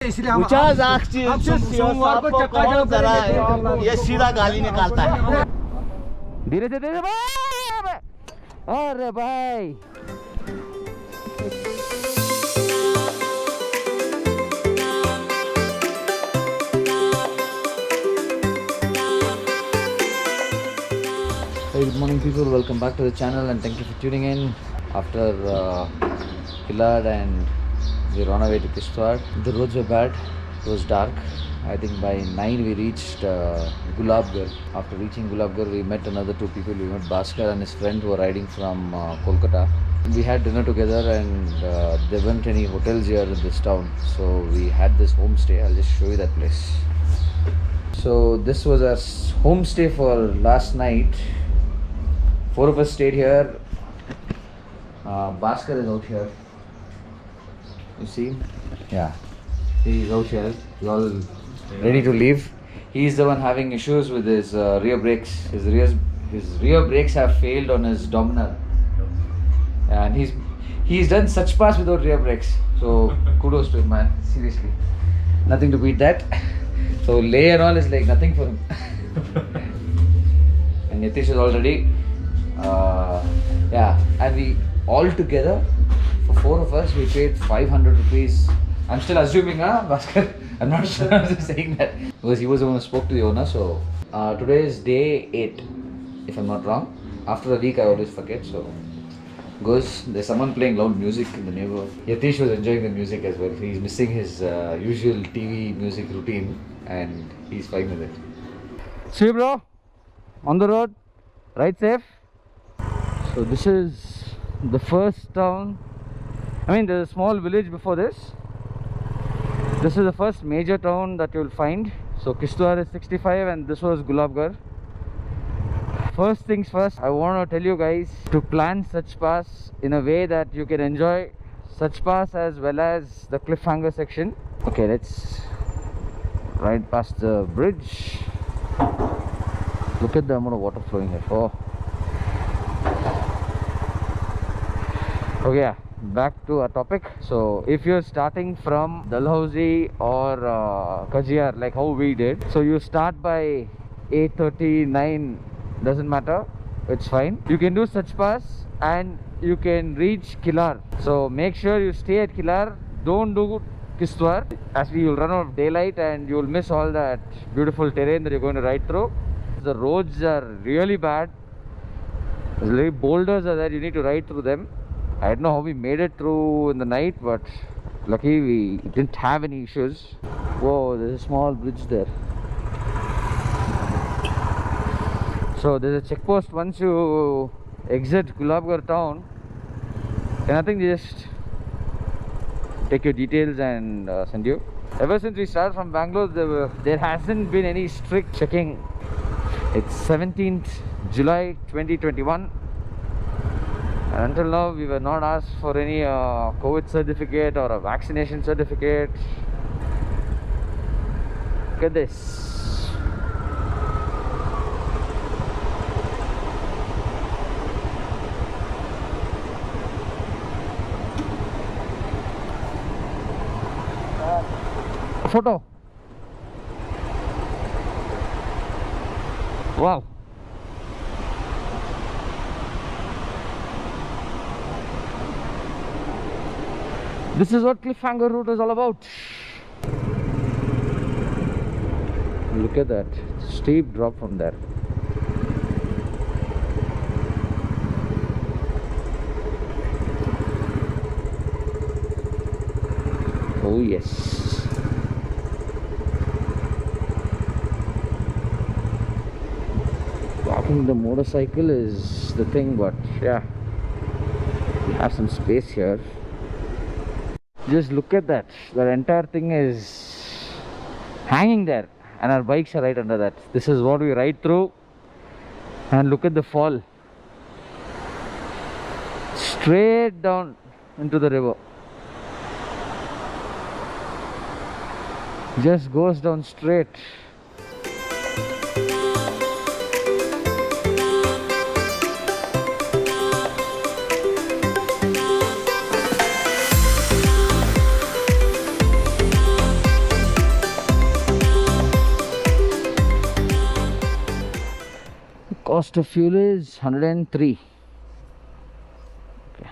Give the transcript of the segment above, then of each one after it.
50 आँख सोमवार को कौन जरा ये सीधा गाली निकालता है। धीरे से धीरे भाई। अरे भाई Hey, good morning people, welcome back to the channel and thank you for tuning in. After Kilad and we ran away to Kishtwar. The roads were bad, it was dark. I think by 9 we reached Gulabgarh. After reaching Gulabgarh we met another two people. We met Bhaskar and his friend who were riding from Kolkata. We had dinner together and there weren't any hotels here in this town. So we had this homestay. I'll just show you that place. So this was our homestay for last night. 4 of us stayed here. Bhaskar is out here. You see? Yeah. He's out here. He's all ready to leave. He's the one having issues with his rear brakes. His rear brakes have failed on his Dominar. And he's done such pass without rear brakes. So kudos to him, man. Seriously. Nothing to beat that. So Leh and all is like nothing for him. And Nitish is all ready. Yeah, and we all together, for 4 of us, we paid 500 rupees. I'm still assuming, Bhaskar? I'm not sure I'm just saying that. Because he was the one who spoke to the owner. So, today is day 8, if I'm not wrong. After a week, I always forget. So, goes, there's someone playing loud music in the neighborhood. Yatish was enjoying the music as well. He's missing his usual TV music routine and he's fine with it. See, bro, on the road, ride safe. So this is the first town. I mean, there's a small village before this. This is the first major town that you'll find. So Kishtwar is 65 and this was Gulabgarh. First things first, I want to tell you guys to plan Sach Pass in a way that you can enjoy Sach Pass as well as the cliffhanger section. Okay, let's ride past the bridge. Look at the amount of water flowing here. Oh. Okay, back to our topic. So if you're starting from Dalhousie or Kajiyar, like how we did, so you start by 8:39, doesn't matter, it's fine. You can do Sach Pass and you can reach Kilar. So make sure you stay at Kilar, don't do Kishtwar, as we will run out of daylight and you will miss all that beautiful terrain that you're going to ride through. The roads are really bad. There's really boulders are there, you need to ride through them. I don't know how we made it through in the night, but lucky we didn't have any issues. Whoa, there's a small bridge there. So there's a checkpost once you exit Gulabgarh town. And I think they just take your details and send you. Ever since we started from Bangalore, there hasn't been any strict checking. It's 17th July 2021. And until now, we were not asked for any COVID certificate or a vaccination certificate. Look at this. Photo. Wow. This is what cliffhanger route is all about. Look at that steep drop from there. Oh yes. Parking the motorcycle is the thing, but yeah, we have some space here. Just look at that. The entire thing is hanging there and our bikes are right under that. This is what we ride through. And look at the fall. Straight down into the river. Just goes down straight. Cost of fuel is 103. Okay.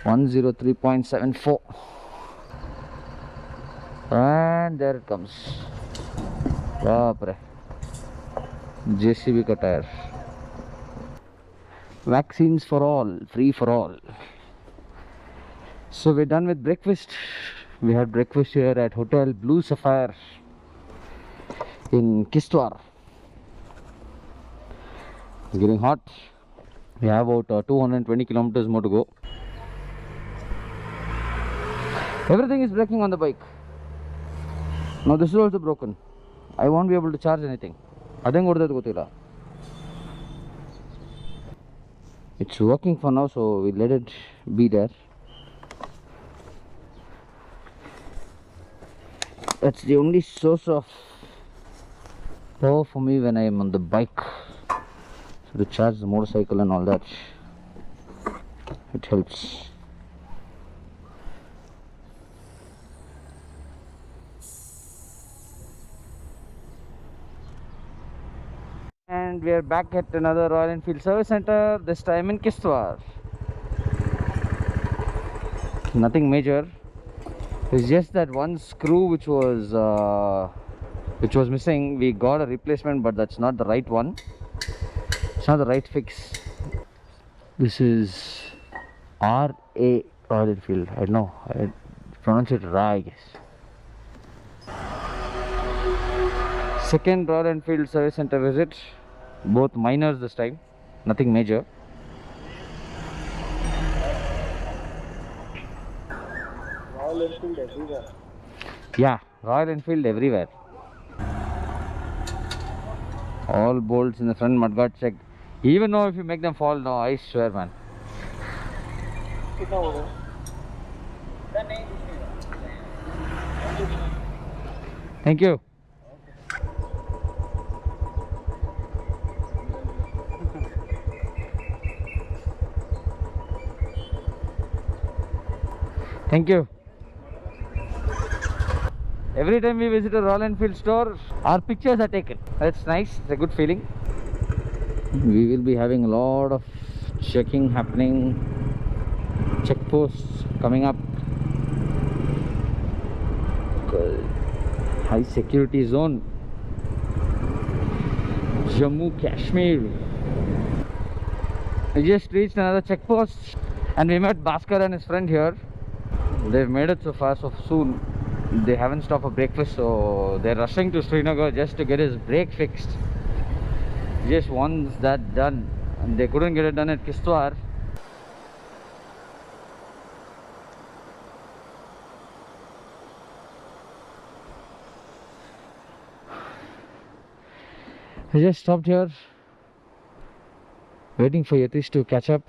103.74. And there it comes. Baapre. JCB ka tire. Vaccines for all, free for all. So we're done with breakfast. We had breakfast here at Hotel Blue Sapphire in Kishtwar. It's getting hot. We have about 220 kilometers more to go. Everything is breaking on the bike. Now this is also broken. I won't be able to charge anything. It's working for now, so we let it be there. That's the only source of power for me when I am on the bike. So to charge the motorcycle and all that, it helps. And we are back at another Royal Enfield service center, this time in Kishtwar. Nothing major. It's just that one screw which was missing. We got a replacement, but that's not the right one. It's not the right fix. This is R.A. Royal Enfield. I don't know. I pronounce it Ra, I guess. Second Royal Enfield service center visit. Both minors this time. Nothing major. Royal Enfield everywhere. Yeah, Royal Enfield everywhere. All bolts in the front mudguard checked. Even though if you make them fall, no, I swear, man. Thank you. Thank you. Every time we visit a Royal Enfield store, our pictures are taken. That's nice. It's a good feeling. We will be having a lot of checking happening. Checkposts coming up. High security zone. Jammu Kashmir. We just reached another checkpost and we met Bhaskar and his friend here. They've made it so far, so soon. They haven't stopped for breakfast, so they're rushing to Srinagar just to get his brake fixed. Just once that done, and they couldn't get it done at Kishtwar. I just stopped here, waiting for Yatish to catch up.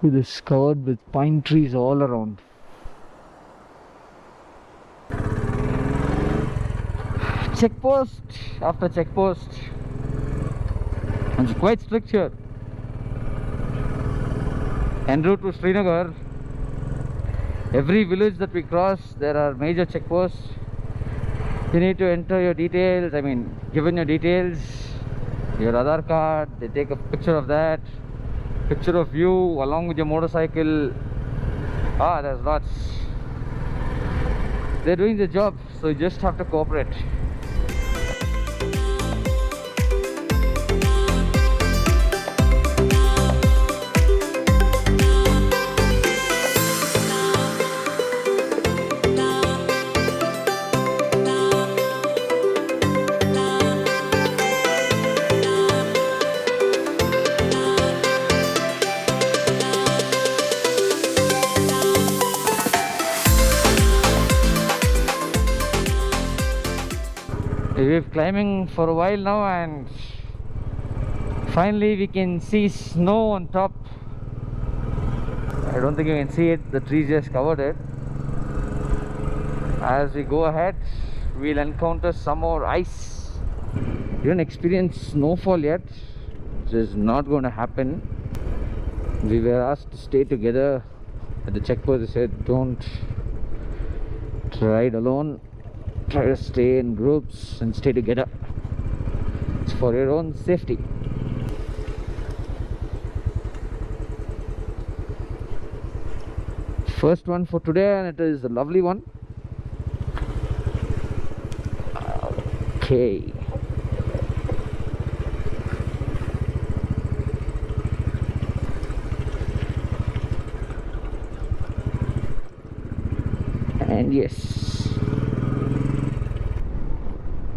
It is covered with pine trees all around. Checkpost after checkpost. And it's quite strict here. En route to Srinagar, every village that we cross, there are major checkposts. You need to enter your details. I mean, given your details, your Aadhaar card, they take a picture of that, picture of you along with your motorcycle. There's lots. They're doing the job, so you just have to cooperate. We've climbing for a while now and finally we can see snow on top. I don't think you can see it, the trees just covered it. As we go ahead, we'll encounter some more ice. We didn't experience snowfall yet. It is not going to happen. We were asked to stay together at the checkpost. They said don't ride alone. Try to stay in groups and stay together. It's for your own safety. First one for today, and it is a lovely one. Okay. And yes,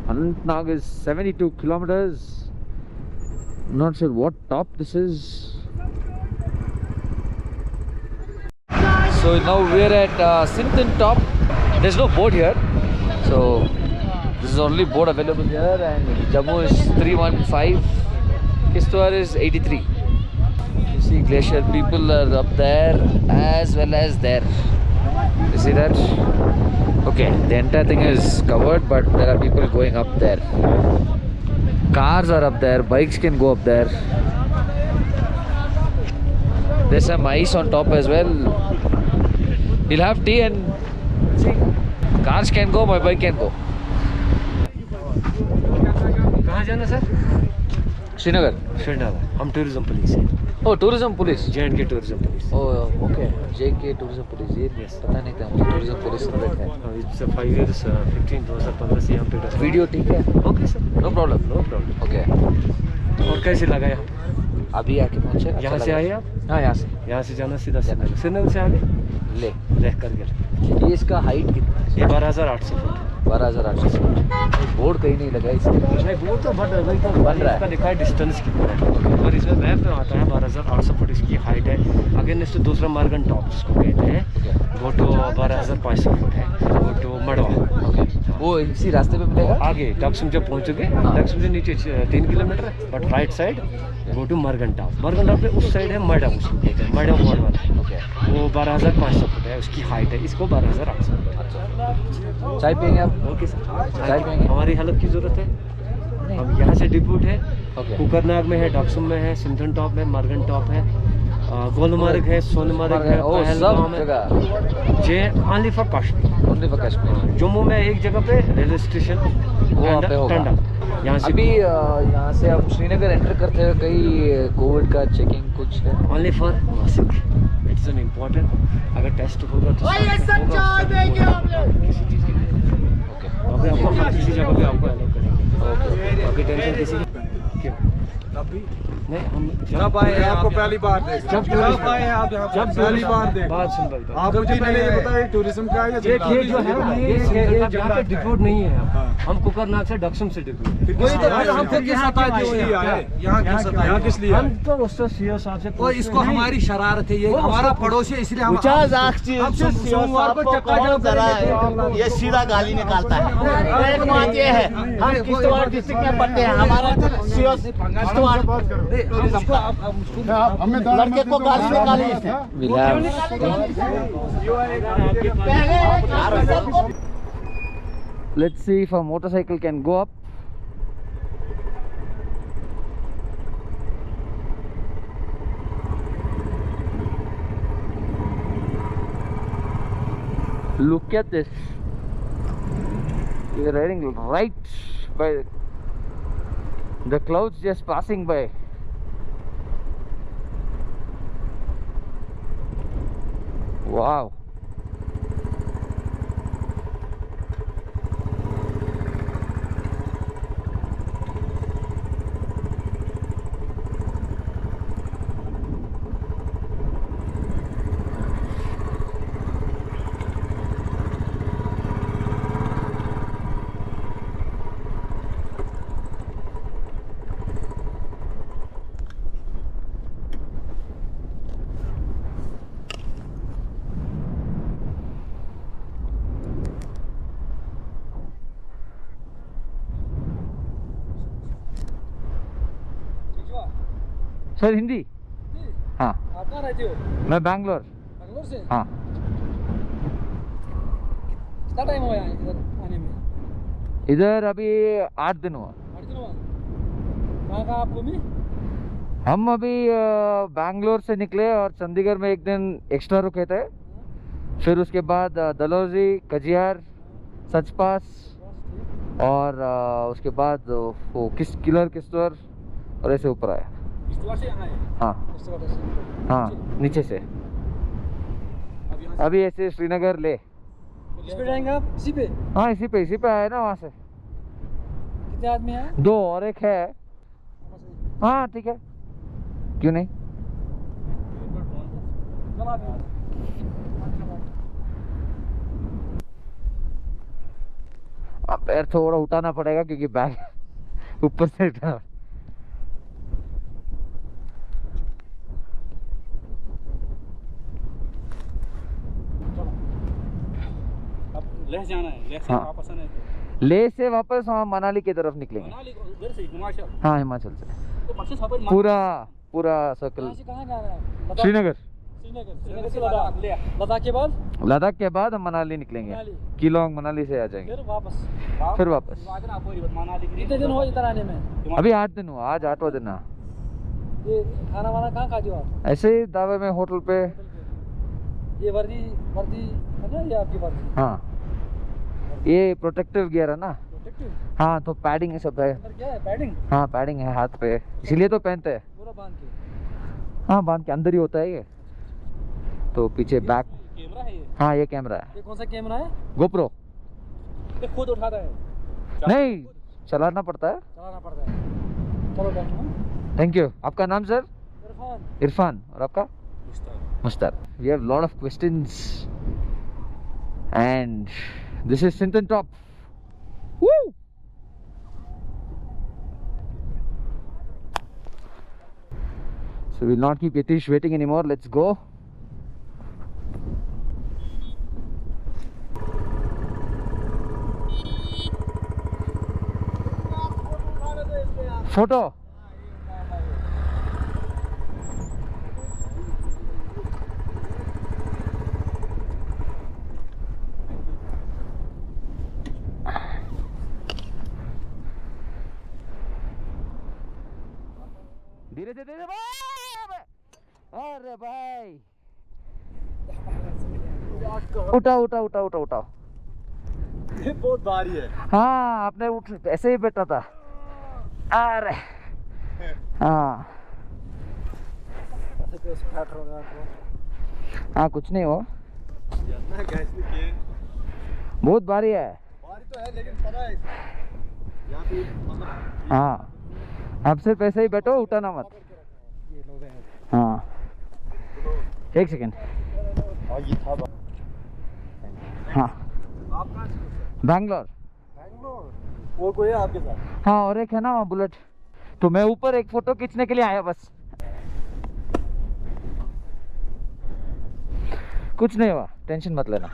Anantnag is 72 kilometers. Not sure what top this is. So now we're at Sinton top. There's no board here, so this is only board available here. And Jammu is 315, Kishtwar is 83. You see glacier people are up there as well as there. You see that? Okay, the entire thing is covered, but there are people going up there. Cars are up there, bikes can go up there. There's some ice on top as well. You'll have tea and see, cars can go, my bike can go. कहाँ जाना sir? Srinagar. Srinagar. हम tourism police हैं. Oh, tourism police. J&K tourism police. Oh, okay. JK tourism police. ये पता नहीं था मुझे tourism police separate है. It's 5 years, 2015 से यहाँ पे रहते हैं. Video ठीक है? Okay sir. No problem. No problem. Okay. और कैसे लगा यहाँ? अभी आके पहुँचे. यहाँ से आए आप? हाँ, यहाँ से. यहाँ से जाना सीधा श्रीनगर. श्रीनगर से आगे? ले. लेह करगिल. ये इसका हाइट कितना है? ये 12,800 फुट. 12,800 फुट. बोर्ड कहीं नहीं लगा इसमें. नहीं वो तो बट नहीं तो बन रहा है. इसका लिखा है डिस्टेंस कितना है. और इसमें मैप में आता है 12,800 फुट इसकी हाइट है. अगेन इससे दूसरा मार्गन टॉप जिसको कहते हैं, वो तो 12,500 फुट है. वो तो मड़वा. वो इसी रास्ते पे मिलेगा. आगे डक्सम जब पहुंचोगे, डक्सम से नीचे 3 किलोमीटर है, but right side go to Margan Top. Margan Top पे उस साइड है मैडम, उसको कहते हैं मैडम फॉल वाला. वो 12,500 फुट है उसकी हाइट है. इसको 12,800. चाय पियेंगे आप? Okay sir. चाय पियेंगे? हमारी हेल्प की जरूरत है. हम यहाँ से डिब्यूट है, ओके. कुकरनाग में है, डक्सम में है, सिंथन टॉप में, मर्गन टॉप है, गोलमार्ग है, सोनमार्ग है, ओ सब पहलगाम है. जगह. जे only for Kashmir. Only for Kashmir. Jammu में एक जगह पे रेलवे स्टेशन वहाँ पे होगा. यहाँ से अभी यहाँ से हम श्रीनगर एंटर करते हुए कई कोविड का चेकिंग कुछ है. Only for mask. It's an important. अगर टेस्ट होगा तो किसी चीज़ के लिए. ओके. अभी आपको हर किसी जगह पे आपको अलाउ करेंगे. ओके. बाकी टेंशन किसी की क्यों नहीं. हम जब आए हैं आपको पहली बार देख. जब आए हैं आप यहाँ जब पहली बार देख. बात सुन भाई. आप मुझे पहले ये बताइए टूरिज्म का है या ये जो है ये यहाँ पे डिपोर्ट नहीं है. हम कुकरनाग से डक्सम से डिपोर्ट. वही तो हम फिर किस साथ आए यहाँ किस लिए हम तो उससे सीओ साहब से और इसको हमारी शरारत है. ये हमारा पड़ोसी है इसलिए हम सोमवार को चक्का जाम जरा ये सीधा गाली निकालता है. एक बात ये है, हम किश्तवाड़ डिस्ट्रिक्ट में पढ़ते हैं. हमारा सीओ किश्तवाड़ लड़के को गाली निकाली इसने. Let's see if a motorcycle can go up. Look at this. We're riding right by the clouds just passing by. Wow. Sir Hindi. हाँ. आप कहाँ रहते हो? मैं बैंगलोर. बैंगलोर से? हाँ. कितना टाइम हुआ यहाँ इधर आने में? इधर अभी 8 दिन हुआ. 8 दिन हुआ. कहाँ आप घूमे? हम अभी बैंगलोर से निकले और चंडीगढ़ में एक दिन एक्स्ट्रा रुके थे. फिर उसके बाद दलौजी, कजियार, सचपास और उसके बाद वो किश्तवाड़ और ऐसे ऊपर आया। किश्तवाड़ से यहाँ है। हाँ हाँ नीचे से अभी ऐसे श्रीनगर ले। इस पे जाएंगे आप इसी पे? हाँ इसी पे आया ना वहाँ से। कितने आदमी हैं? 2 और एक है। हाँ ठीक है क्यों नहीं। अब पैर थोड़ा उठाना पड़ेगा क्योंकि बैग ऊपर से उठा। लेह जाना है, लेह से हाँ। वापस आना है। ले से वापस हम मनाली की तरफ निकलेंगे। मनाली उधर से हिमाचल, हाँ हिमाचल से तो परसों सब पूरा सर्कल। कहाँ से कहाँ जाना है? श्रीनगर श्रीनगर से लद्दाख। लद्दाख के बाद लद्दाख के बाद हम मनाली निकलेंगे। मनाली। किलोंग मनाली से आ जाएंगे फिर वापस। मनाली कितने दिन हुए इधर आने में? अभी 8 दिन हुआ, आज 8वां दिन है। ये खाना वाना कहाँ खाते हो आप? ऐसे ही दावे में होटल पे। ये वर्दी है ना, ये आपकी वर्दी? हाँ ये प्रोटेक्टिव गियर है ना। प्रोटेक्टिव? हाँ तो पैडिंग ये सब है। अंदर क्या है? पैडिंग? हाँ पैडिंग है हाथ पे, इसीलिए तो पहनते हैं। पूरा बांध के? हाँ बांध के अंदर ही होता है ये। तो पीछे बैक। कैमरा है ये? हाँ ये कैमरा है। ये कौन सा कैमरा है? गोप्रो। ये खुद उठाता है? नहीं चलाना पड़ता है। चलाना पड़ता है। चलो बैठो। Thank you. आपका नाम सर? इरफान। इरफान। और आपका? Mushtaq. We have lot of questions and this is Sinton Top. Woo! So we'll not keep Yatish waiting anymore. Let's go. Photo. धीरे धीरे धीरे। अरे भाई उठाओ। ये बहुत भारी है। हाँ आपने उठ ऐसे ही बैठा था। अरे हाँ हाँ कुछ नहीं हो, बहुत भारी है। भारी तो है लेकिन पता है यहाँ पे मतलब हाँ आप सिर्फ ऐसे ही बैठो, उठाना मत। हाँ एक सेकेंड। ये था। हाँ आप कहाँ से? बैंगलोर। और कोई है आपके साथ? हाँ और एक है ना वहाँ बुलेट। तो मैं ऊपर एक फोटो खींचने के लिए आया बस, कुछ नहीं हुआ, टेंशन मत लेना,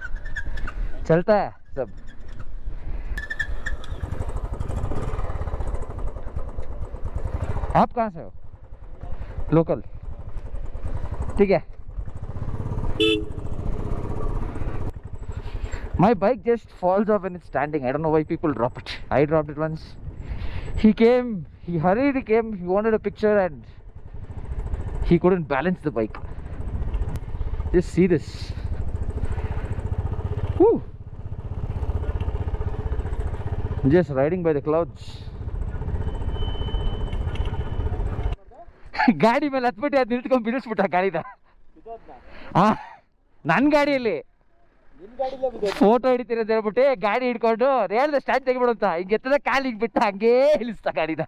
चलता है सब। आप कहाँ से हो? लोकल, ठीक है। My bike just falls off when it's standing. I don't know why people drop it. I dropped it once. He came, he hurried, he came, he wanted a picture and he couldn't balance the bike. Just see this. Woo! Just riding by the clouds. ಗಾಡಿ ಮೇಲೆ ಹತ್ಬಿಟ್ಟು ಅದು ನಿಲ್ತ್ಕೊಂಡು ಬಿಡಿಸ್ಬಿಟ್ಟ ಗಾಡಿನ. ಹಾಂ ನನ್ನ ಗಾಡಿಯಲ್ಲಿ photo ಹಿಡಿತೀರಂತ ಹೇಳ್ಬಿಟ್ಟು ಗಾಡಿ ಹಿಡ್ಕೊಂಡು ಹೇಳ್ದೆ ಸ್ಟ್ಯಾಂಡ್ ತೆಗಿಬಿಡು ಅಂತ, ಹಿಂಗೆ ಎತ್ತದ ಕಾಲು ಹಿಂಗೆ ಬಿಟ್ಟು ಹಂಗೇ ಇಳಿಸ್ತಾ ಗಾಡಿನ.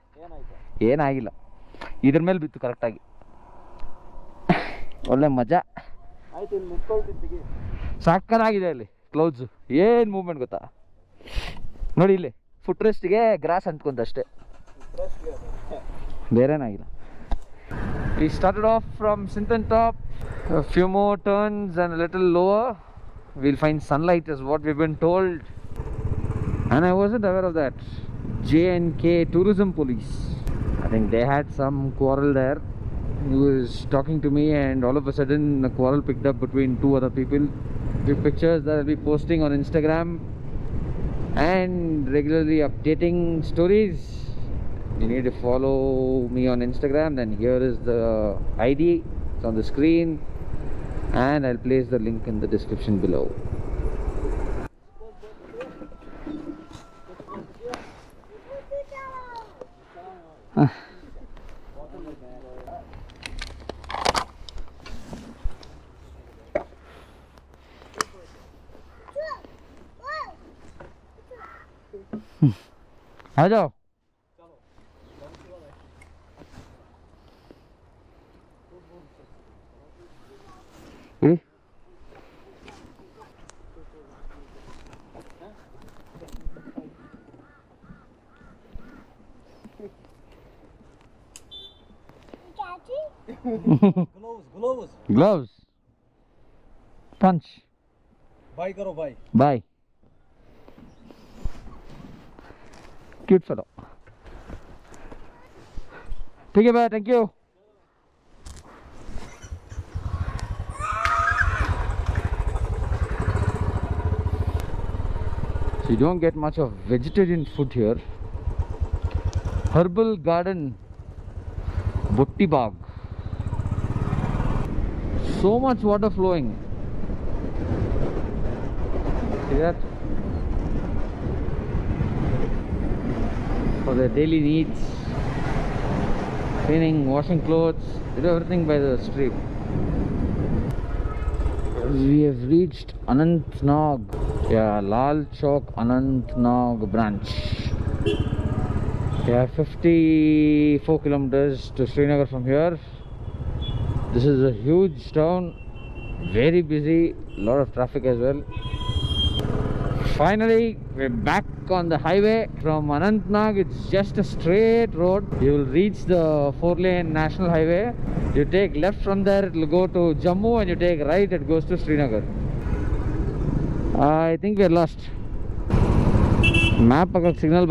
ಏನಾಗಿಲ್ಲ, ಇದ್ರ ಮೇಲೆ ಬಿತ್ತು ಕರೆಕ್ಟಾಗಿ. ಒಳ್ಳೆ ಮಜಾ ಸಾಕತ್ತಾಗಿದೆ ಅಲ್ಲಿ ಕ್ಲೌಡ್ಸು. ಏನು ಮೂವ್ಮೆಂಟ್ ಗೊತ್ತಾ ನೋಡಿ, ಇಲ್ಲಿ ಫುಟ್ ರೆಸ್ಟ್ಗೆ ಗ್ರಾಸ್ ಅಂಟ್ಕೊಂತಷ್ಟೇ, ಬೇರೆನಾಗಿಲ್ಲ. We started off from Sinton Top, a few more turns and a little lower we'll find sunlight is what we've been told, and I wasn't aware of that. J&K Tourism Police, I think they had some quarrel there. He was talking to me and all of a sudden a quarrel picked up between two other people. With pictures that I'll be posting on Instagram and regularly updating stories. You need to follow me on Instagram, then here is the ID, it's on the screen, and I'll place the link in the description below. आ जाओ। Gloves. Gloves. Punch. Bye करो bye. Bye. Cute fellow. ठीक है भाई, thank you. So you don't get much of vegetarian food here. Herbal garden, Butti Bagh. So much water flowing. See that? For their daily needs, cleaning, washing clothes, they do everything by the stream. We have reached Anantnag. Yeah, Lal Chowk Anantnag branch. Yeah, 54 kilometers to Srinagar from here. This is a huge town, very busy, lot of traffic as well. Finally, we're back on the highway from Anantnag. It's just a straight road. You will reach the 4-lane national highway. You take left from there, it will go to Jammu, and you take right, it goes to Srinagar. I think we are lost. Map signal signal.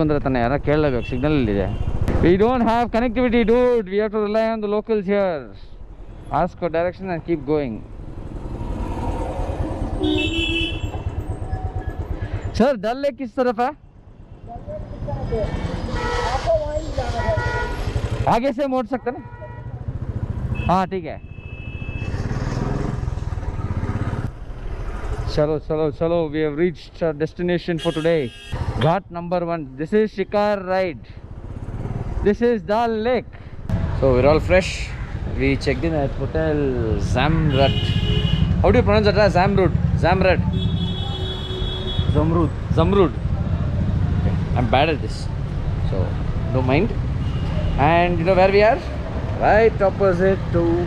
We don't have connectivity, dude. We have to rely on the locals here. Ask for direction and keep going. Sir Dal lake किस तरफ है? आगे से मोड़ सकते ना? हाँ ठीक है. चलो चलो चलो. We have reached our destination for today. Ghat number 1. This is Shikar Ride. This is Dal Lake. So we're all fresh. We checked in at Hotel Zamrud. How do you pronounce that? Zamrud. Zamrud. Zamrud. Okay. I'm bad at this, so don't mind. And you know where we are? Right opposite to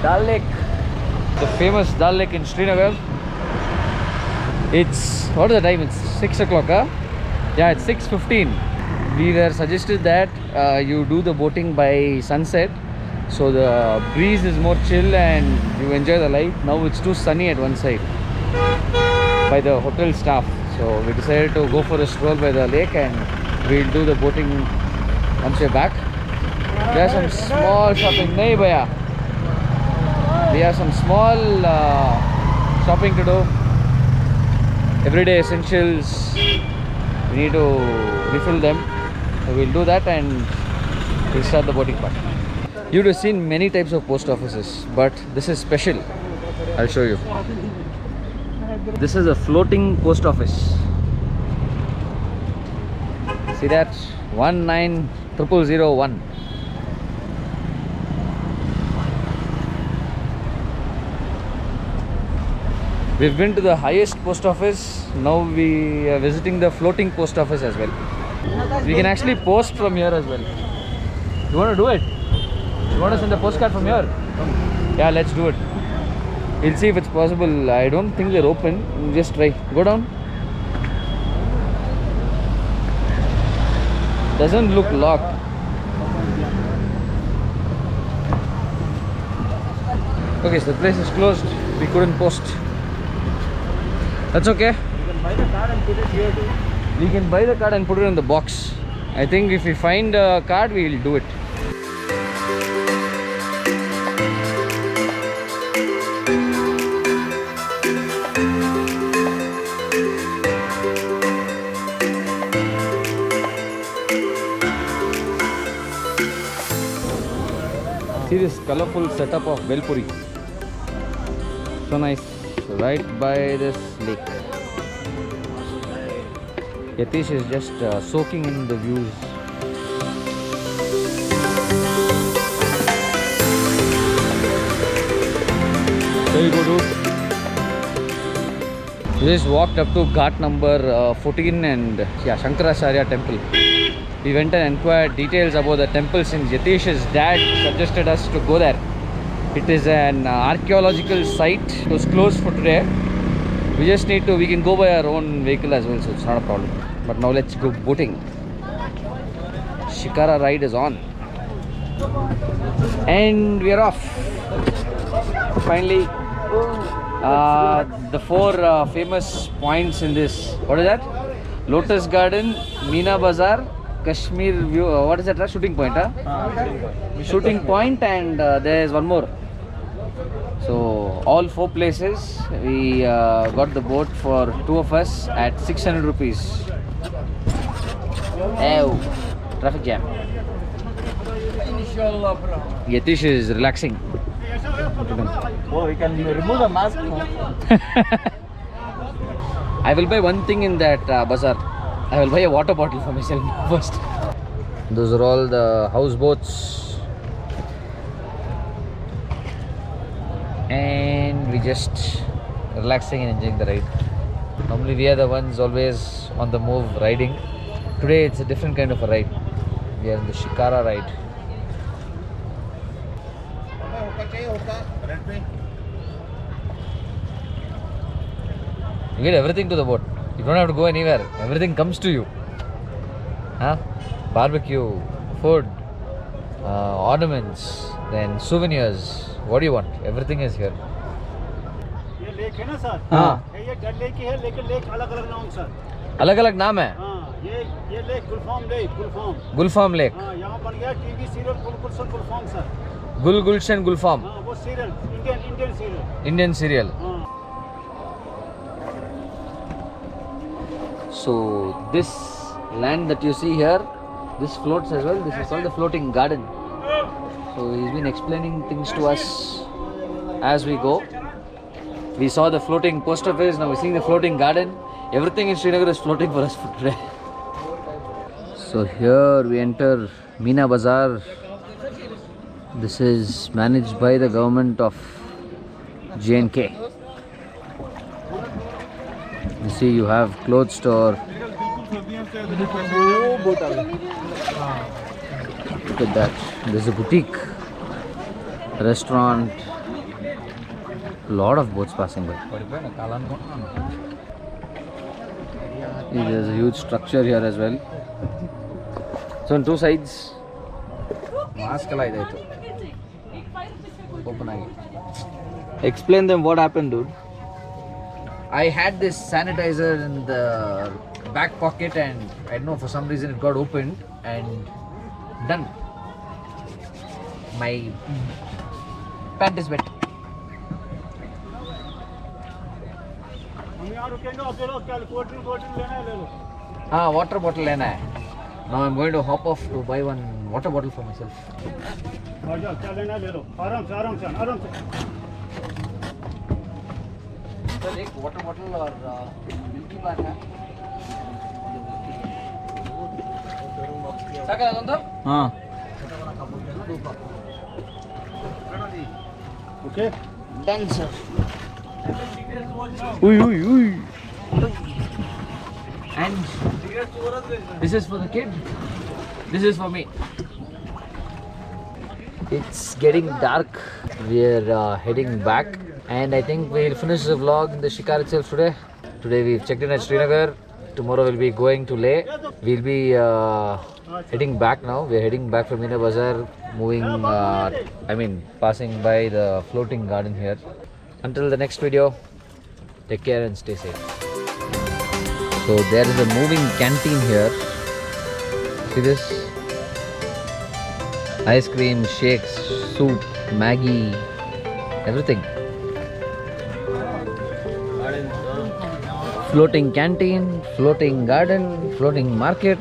Dal Lake, the famous Dal Lake in Srinagar. It's, what is the time? It's 6 o'clock, huh? Yeah, it's 6:15. We were suggested that you do the boating by sunset, so the breeze is more chill and you enjoy the light. Now it's too sunny at one side by the hotel staff, so we decided to go for a stroll by the lake and we'll do the boating once we're back. We have some small shopping. Nahi bhaiya. We have some small shopping to do. Everyday essentials, we need to refill them, so we'll do that and we'll start the boating part. You would have seen many types of post offices, but this is special. I'll show you. This is a floating post office. See that? 19001. We've been to the highest post office. Now we are visiting the floating post office as well. We can actually post from here as well. You want to do it? You want to send a postcard from here? Yeah, let's do it. We'll see if it's possible. I don't think they're open. Just try. Go down. Doesn't look locked. Okay, so the place is closed. We couldn't post. That's okay. You can buy the card and put it here too. We can buy the card and put it in the box. I think if we find a card, we will do it. See this colorful setup of Belpuri. So nice. Right by this lake. Yatish is just soaking in the views. There you go, dude. We just walked up to ghat number 14 and Shankaracharya temple. We went and inquired details about the temple since Yatish's dad suggested us to go there. It is an archaeological site. It was closed for today. We just need to, we can go by our own vehicle as well, so it's not a problem. But now let's go boating. Shikara ride is on. And we are off. Finally. The four famous points in this. What is that? Lotus Garden, Meena Bazaar, Kashmir View. What is that? Shooting point, huh? Shooting point, and there is one more. So all four places. We got the boat for two of us at 600 rupees. Ew. Traffic jam. Yatish is relaxing. Oh, we can remove the mask. I will buy one thing in that bazaar. I will buy a water bottle for myself first. Those are all the houseboats. And we just relaxing and enjoying the ride. Normally we are the ones always on the move riding. Today it's a different kind of a ride. We are in the Shikara ride. You get everything to the boat. You don't have to go anywhere. Everything comes to you. Huh? Barbecue, food, ornaments, then souvenirs. What do you want? Everything is here. ये lake है ना sir? हाँ. ये डल lake ही है, लेकिन lake अलग-अलग नाम sir. अलग-अलग नाम है. हाँ, ये लेक गुलफाम लेक, गुलफाम. गुलफाम लेक. हाँ, यहाँ बन गया टीवी सीरियल गुलगुलशन गुलफाम सर. गुलगुलशन गुलफाम. हाँ, वो serial Indian serial. Indian serial. हाँ. So this land that you see here, this floats as well. This is called the floating garden. So he's been explaining things to us as we go. We saw the floating post office, now we're seeing the floating garden. Everything in Srinagar is floating for us for today. So here we enter Meena Bazaar. This is managed by the government of J&K. You see, you have clothes store. Look at that. There's a boutique, restaurant. A lot of boats passing by. See, there's a huge structure here as well. So on two sides, mask open again. Explain them what happened, dude. I had this sanitizer in the back pocket and I don't know, for some reason it got opened and done. My pant is wet. हम यहाँ रुकेंगे और फिर बोतल लेना है ले लो. हाँ, water bottle लेना है. Now I'm going to hop off to buy one water bottle for myself. आ जाओ, क्या लेना है ले लो. आराम से आराम से आराम से. सर एक वाटर बॉटल और मिल्की बार है. क्या करा तुम तो? हाँ. Okay. Done, sir. Ui. And this is for the kid. This is for me. It's getting dark. We're heading back. And I think we'll finish the vlog in the Shikara itself today. Today we've checked in at Srinagar. Tomorrow we'll be going to Leh. We'll be heading back now. We're heading back from Meena Bazaar, passing by the floating garden here. Until the next video, take care and stay safe. So there is a moving canteen here. See this? Ice cream, shakes, soup, Maggi, everything. Floating canteen, floating garden, floating market.